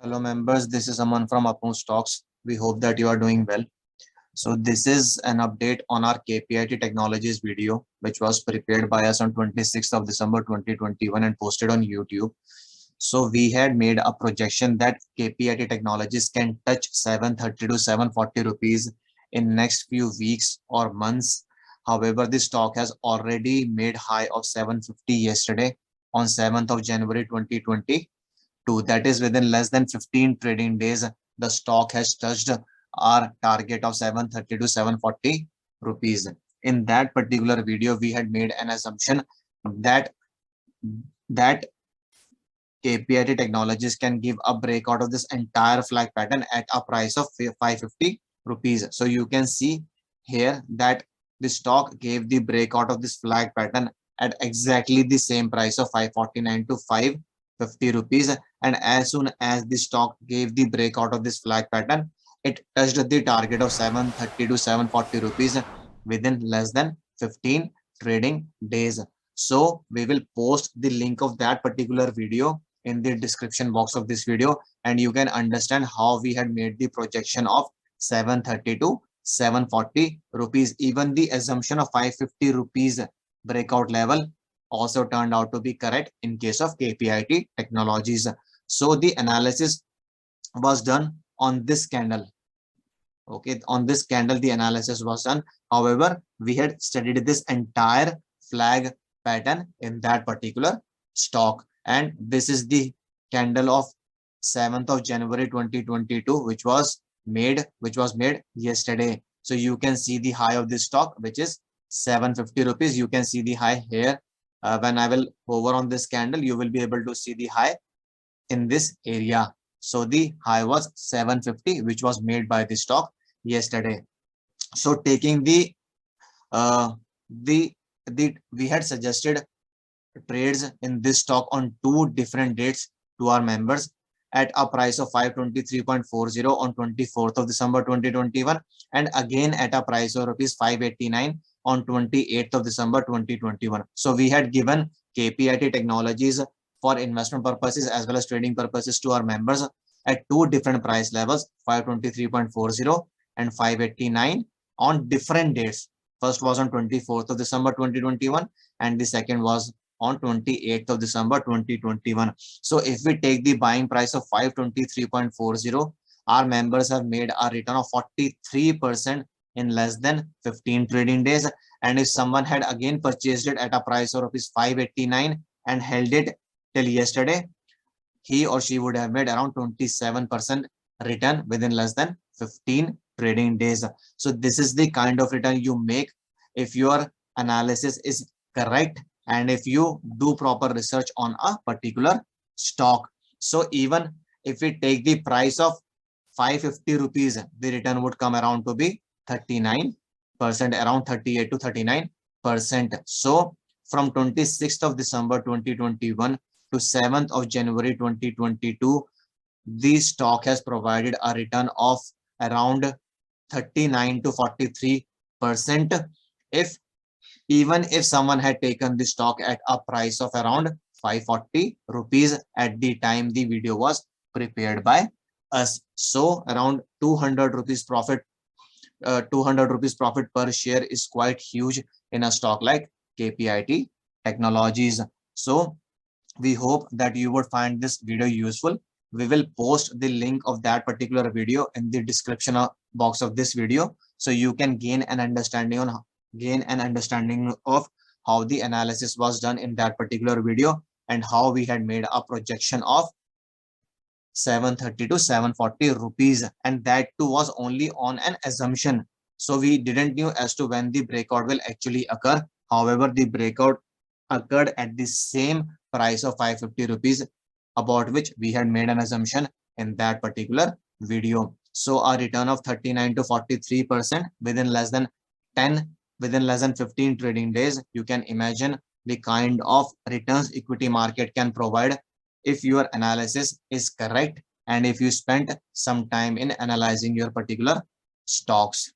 Hello members, this is Aman from Upmost Stocks. We hope that you are doing well. So this is an update on our KPIT Technologies video, which was prepared by us on 26th of December 2021 and posted on YouTube. So we had made a projection that KPIT Technologies can touch 730 to 740 rupees in next few weeks or months. However, the stock has already made high of 750 yesterday on 7th of January 2020. That is within less than 15 trading days, the stock has touched our target of 730 to 740 rupees. In that particular video, we had made an assumption that that KPIT Technologies can give a breakout of this entire flag pattern at a price of 550 rupees. So you can see here that the stock gave the breakout of this flag pattern at exactly the same price of 549 to 550 rupees. And as soon as the stock gave the breakout of this flag pattern, it touched the target of 730 to 740 rupees within less than 15 trading days. So we will post the link of that particular video in the description box of this video, and you can understand how we had made the projection of 730 to 740 rupees. Even the assumption of 550 rupees breakout level also turned out to be correct in case of KPIT Technologies. So the analysis was done on this candle. Okay, on this candle the analysis was done. However, we had studied this entire flag pattern in that particular stock, and this is the candle of 7th of January 2022, which was made yesterday. So you can see the high of this stock, which is 750 rupees. You can see the high here. When I will hover on this candle, you will be able to see the high in this area. So the high was 750, which was made by the stock yesterday. So taking uh the we had suggested trades in this stock on two different dates to our members at a price of 523.40 on 24th of December 2021, and again at a price of rupees 589 on 28th of December 2021. So we had given KPIT Technologies for investment purposes as well as trading purposes to our members at two different price levels, 523.40 and 589 on different dates. First was on 24th of December 2021 and the second was on 28th of December 2021. So if we take the buying price of 523.40, our members have made a return of 43% in less than 15 trading days. And if someone had again purchased it at a price of rupees 589 and held it till yesterday, he or she would have made around 27% return within less than 15 trading days. So this is the kind of return you make if your analysis is correct and if you do proper research on a particular stock. So even if we take the price of 550 rupees, the return would come around to be 39%, around 38 to 39%. So from 26th of December 2021 to 7th of January 2022, the stock has provided a return of around 39 to 43%. If even if someone had taken the stock at a price of around 540 rupees at the time the video was prepared by us. So around 200 rupees profit, 200 rupees profit per share is quite huge in a stock like KPIT Technologies. So we hope that you would find this video useful. We will post the link of that particular video in the description box of this video, so you can gain an understanding of how the analysis was done in that particular video and how we had made a projection of 730 to 740 rupees, and that too was only on an assumption. So we didn't know as to when the breakout will actually occur. However, the breakout occurred at the same price of 550 rupees, about which we had made an assumption in that particular video. So a return of 39 to 43% within less than 15 trading days. You can imagine the kind of returns equity market can provide if your analysis is correct and if you spend some time in analyzing your particular stocks.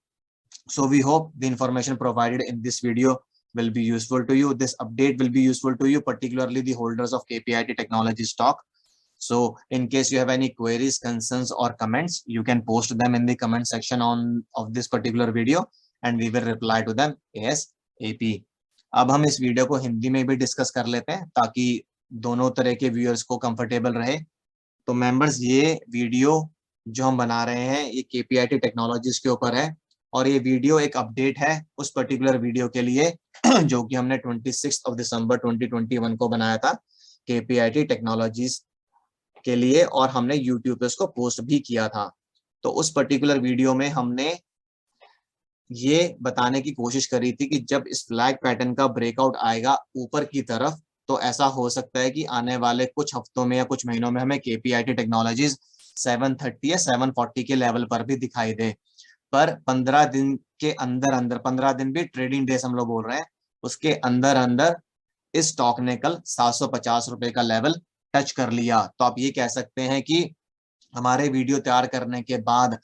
So we hope the information provided in this video will be useful to you. This update will be useful to you, particularly the holders of KPIT Technology stock. So in case you have any queries, concerns or comments, you can post them in the comment section of this particular video and we will reply to them ASAP. अब हम इस video को हिंदी में भी discuss कर लेते हैं ताकि दोनों तरह के व्यूअर्स को कंफर्टेबल रहे। तो मेंबर्स, ये वीडियो जो हम बना रहे हैं ये KPIT टेक्नोलॉजीज के ऊपर है और ये वीडियो एक अपडेट है उस पर्टिकुलर वीडियो के लिए जो कि हमने 26 दिसंबर 2021 को बनाया था KPIT टेक्नोलॉजीज के लिए और हमने YouTube पे उसको पोस्ट भी किया था। तो उस पर्टिकुलर वीडियो में हमने ये बताने की कोशिश करी थी कि जब इस फ्लैग पैटर्न का ब्रेकआउट आएगा ऊपर की तरफ तो ऐसा हो सकता है कि आने वाले कुछ हफ्तों में या कुछ महीनों में हमें KPIT टेक्नोलॉजीज 730 या 740 के लेवल पर भी दिखाई दे। पर 15 दिन के अंदर अंदर, 15 दिन भी ट्रेडिंग डेज हम लोग बोल रहे हैं, उसके अंदर अंदर इस स्टॉक ने कल 750 रुपए का लेवल टच कर लिया। तो आप ये कह सकते हैं कि हमारे वीडियो तैयार करने के बाद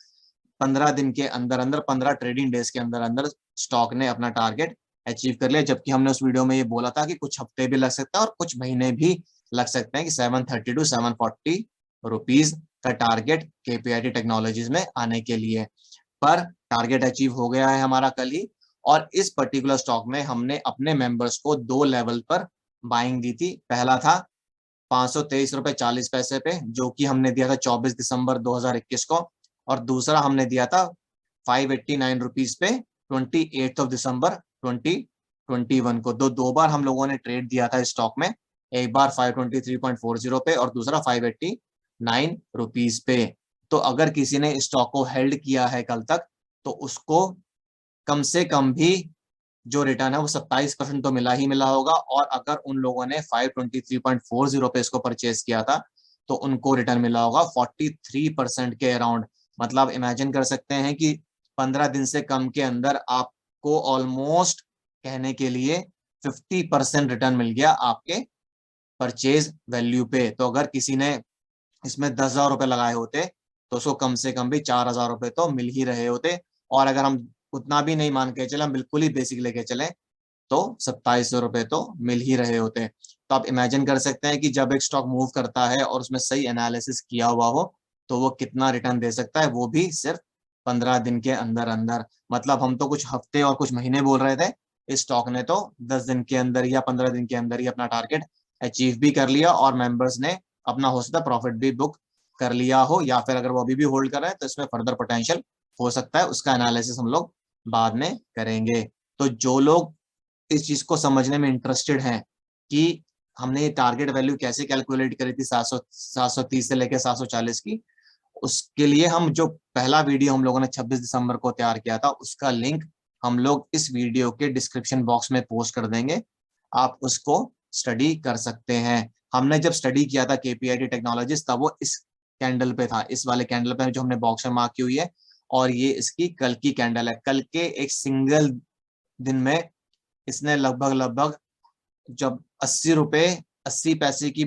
15 दिन के अंदर अंदर, 15 ट्रेडिंग डेज के अंदर अंदर स्टॉक ने अपना टारगेट अचीव कर लिया। जबकि हमने उस वीडियो में ये बोला था कि कुछ हफ्ते भी लग सकते हैं और कुछ महीने भी लग सकते हैं कि 730 to 740 रुपीज का टारगेट KPIT टेक्नोलॉजीज में आने के लिए। पर टारगेट अचीव हो गया है हमारा कल ही। और इस पर्टिकुलर स्टॉक में हमने अपने मेंबर्स को 2 लेवल पर बाइंग दी थी। पहला था 523 रुपए 40 पैसे पे जो कि हमने दिया था 24 दिसंबर 2021 को, और दूसरा हमने दिया था 589 रुपीज पे 28 दिसंबर 2021 को। दो बार हम लोगों ने ट्रेड दिया था इस स्टॉक में, एक बार 523.40 पे और दूसरा 589 रुपीज पे। तो अगर किसी ने स्टॉक को हेल्ड किया है कल तक तो उसको कम से कम भी जो रिटर्न है वो 27% तो मिला ही मिला होगा। और अगर उन लोगों ने 523.40 पे इसको परचेज किया था तो उनको रिटर्न मिला होगा 43% के अराउंड। मतलब इमेजिन कर सकते हैं कि 15 दिन से कम के अंदर आपको ऑलमोस्ट कहने के लिए 50% रिटर्न मिल गया आपके परचेज वैल्यू पे। तो अगर किसी ने इसमें 10,000 रुपए लगाए होते तो उसको कम से कम भी 4,000 रुपए तो मिल ही रहे होते। और अगर हम उतना भी नहीं मान के चले, हम बिल्कुल ही बेसिक लेके चले तो 2700 रुपए तो मिल ही रहे होते। तो आप इमेजिन कर सकते हैं कि जब एक स्टॉक मूव करता है और उसमें सही एनालिसिस किया हुआ हो तो वो कितना रिटर्न दे सकता है, वो भी सिर्फ 15 दिन के अंदर अंदर। मतलब हम तो कुछ हफ्ते और कुछ महीने बोल रहे थे, इस स्टॉक ने तो 10 दिन के अंदर या 15 दिन के अंदर ही अपना टारगेट अचीव भी कर लिया और मेंबर्स ने अपना हो सकता है प्रॉफिट भी बुक कर लिया हो, या फिर अगर वो अभी भी होल्ड कर रहे हैं तो इसमें फर्दर पोटेंशियल हो सकता है। उसका एनालिसिस हम लोग बाद में करेंगे। तो जो लोग इस चीज को समझने में इंटरेस्टेड हैं कि हमने ये टारगेट वैल्यू कैसे कैलकुलेट करी थी 730 से लेकर 740 की, उसके लिए हम जो पहला वीडियो हम लोगों ने 26 दिसंबर को तैयार किया था उसका लिंक हम लोग इस वीडियो के डिस्क्रिप्शन बॉक्स में पोस्ट कर देंगे, आप उसको स्टडी कर सकते हैं। हमने जब स्टडी किया था KPIT टेक्नोलॉजीज तब वो इस कैंडल पे था, इस वाले कैंडल पे जो हमने बॉक्स में मार्क की हुई है, और ये इसकी कल की कैंडल है। कल के एक सिंगल दिन में इसने लगभग जब 80 रुपए 80 पैसे की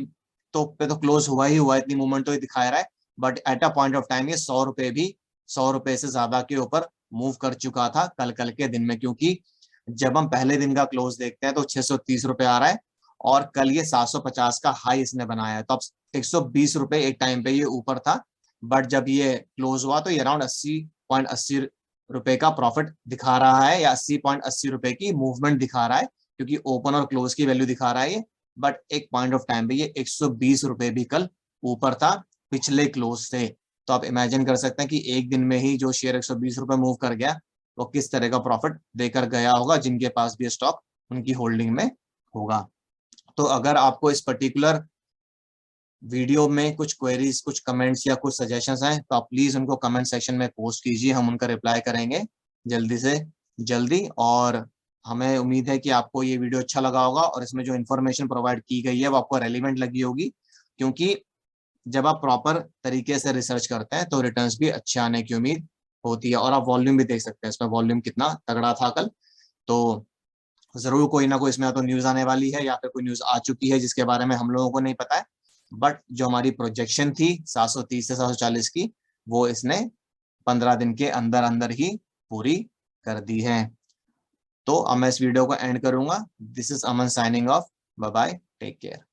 तो क्लोज हुआ ही हुआ, इतनी मूवमेंट तो ये दिखा रहा है। But at a point of time ये 100 रुपए भी 100 रुपए से ज्यादा के ऊपर मूव कर चुका था कल के दिन में, क्योंकि जब हम पहले दिन का क्लोज देखते हैं तो 630 रुपए आ रहा है और कल ये 750 का हाई इसने बनाया है। तो अब 120 रुपए एक टाइम पे ये ऊपर था, बट जब ये क्लोज हुआ तो ये अराउंड 80.80 रुपए का प्रॉफिट दिखा रहा है या 80.80 रुपए की मूवमेंट दिखा रहा है, क्योंकि ओपन और क्लोज की वैल्यू दिखा रहा है ये। बट एक पॉइंट ऑफ टाइम पे ये 120 रुपए भी कल ऊपर था पिछले क्लोज से। तो आप इमेजिन कर सकते हैं कि एक दिन में ही जो शेयर 120 रुपए मूव कर गया वो किस तरह का प्रॉफिट देकर गया होगा, जिनके पास भी स्टॉक उनकी होल्डिंग में होगा। तो अगर आपको इस पर्टिकुलर वीडियो में कुछ क्वेरीज, कुछ कमेंट्स या कुछ सजेशंस हैं तो आप प्लीज उनको कमेंट सेक्शन में पोस्ट कीजिए, हम उनका रिप्लाई करेंगे जल्दी से जल्दी। और हमें उम्मीद है कि आपको ये वीडियो अच्छा लगा होगा और इसमें जो इन्फॉर्मेशन प्रोवाइड की गई है वो आपको रेलिवेंट लगी होगी, क्योंकि जब आप प्रॉपर तरीके से रिसर्च करते हैं तो रिटर्न्स भी अच्छे आने की उम्मीद होती है। और आप वॉल्यूम भी देख सकते हैं, इसमें वॉल्यूम कितना तगड़ा था कल। तो जरूर कोई ना कोई इसमें या तो न्यूज आने वाली है या फिर कोई न्यूज आ चुकी है जिसके बारे में हम लोगों को नहीं पता है। बट जो हमारी प्रोजेक्शन थी 730 से 740 की, वो इसने 15 दिन के अंदर अंदर ही पूरी कर दी है। तो अब मैं इस वीडियो को एंड करूंगा। This is Aman signing off. Bye bye, take care.